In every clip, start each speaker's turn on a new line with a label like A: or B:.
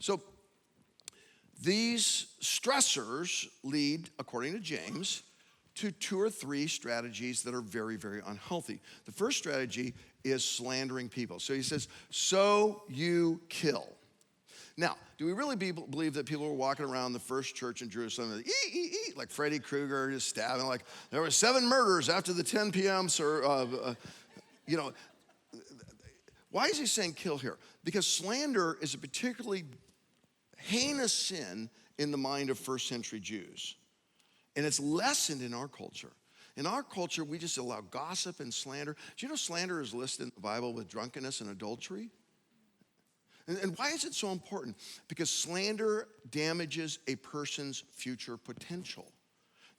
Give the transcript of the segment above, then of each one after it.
A: So these stressors lead, according to James, to 2 or 3 strategies that are very, very unhealthy. The first strategy is slandering people. So he says, so you kill. Now, do we really believe that people were walking around the first church in Jerusalem, like Freddy Krueger, just stabbing, like there were 7 murders after the 10 p.m. Why is he saying kill here? Because slander is a particularly heinous sin in the mind of first century Jews. And it's lessened in our culture. In our culture, we just allow gossip and slander. Do you know slander is listed in the Bible with drunkenness and adultery? And why is it so important? Because slander damages a person's future potential.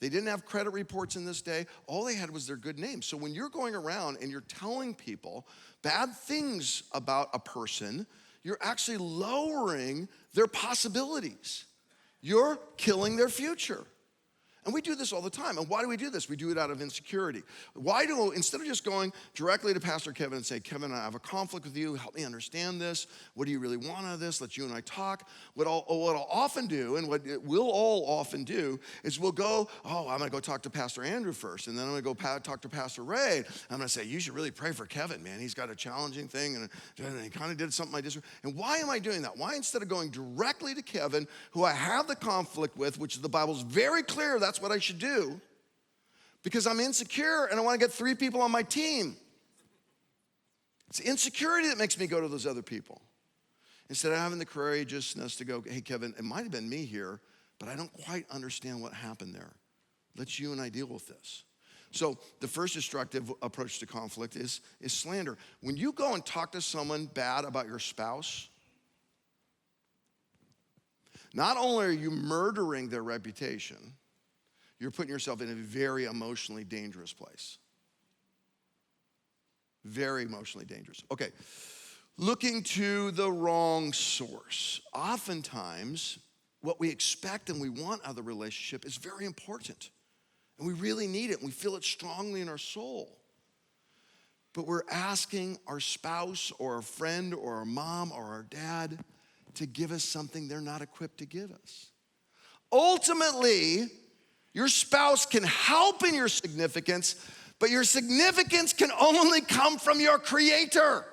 A: They didn't have credit reports in this day. All they had was their good name. So when you're going around and you're telling people bad things about a person, you're actually lowering their possibilities. You're killing their future. And we do this all the time. And why do we do this? We do it out of insecurity. Instead of just going directly to Pastor Kevin and say, Kevin, I have a conflict with you. Help me understand this. What do you really want out of this? Let you and I talk. What I'll often do, and what we'll all often do, is we'll go, I'm going to go talk to Pastor Andrew first. And then I'm going to go talk to Pastor Ray. I'm going to say, you should really pray for Kevin, man. He's got a challenging thing, and he kind of did something I disagree. And why am I doing that? Why, instead of going directly to Kevin, who I have the conflict with, which the Bible's very clear, that's what I should do, because I'm insecure and I want to get 3 people on my team. It's insecurity that makes me go to those other people. Instead of having the courageousness to go, hey, Kevin, it might have been me here, but I don't quite understand what happened there. Let you and I deal with this. So the first destructive approach to conflict is slander. When you go and talk to someone bad about your spouse, not only are you murdering their reputation, you're putting yourself in a very emotionally dangerous place. Very emotionally dangerous. Okay, looking to the wrong source. Oftentimes, what we expect and we want out of the relationship is very important. And we really need it, and we feel it strongly in our soul. But we're asking our spouse or our friend or our mom or our dad to give us something they're not equipped to give us. Ultimately, your spouse can help in your significance, but your significance can only come from your Creator.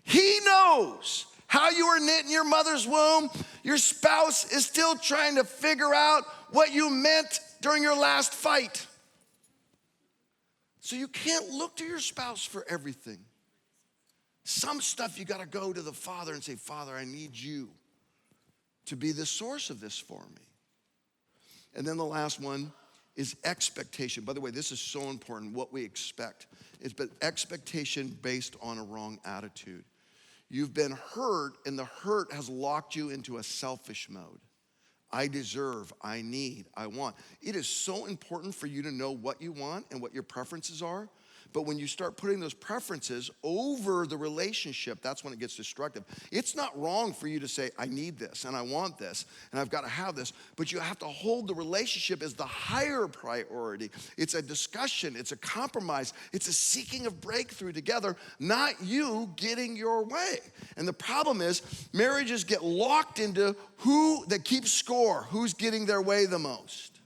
A: He knows how you were knit in your mother's womb. Your spouse is still trying to figure out what you meant during your last fight. So you can't look to your spouse for everything. Some stuff you got to go to the Father and say, Father, I need you to be the source of this for me. And then the last one is expectation. By the way, this is so important, what we expect. But expectation based on a wrong attitude. You've been hurt, and the hurt has locked you into a selfish mode. I deserve, I need, I want. It is so important for you to know what you want and what your preferences are. But when you start putting those preferences over the relationship, that's when it gets destructive. It's not wrong for you to say, I need this and I want this and I've got to have this, but you have to hold the relationship as the higher priority. It's a discussion, it's a compromise, it's a seeking of breakthrough together, not you getting your way. And the problem is, marriages get locked into who that keeps score, who's getting their way the most.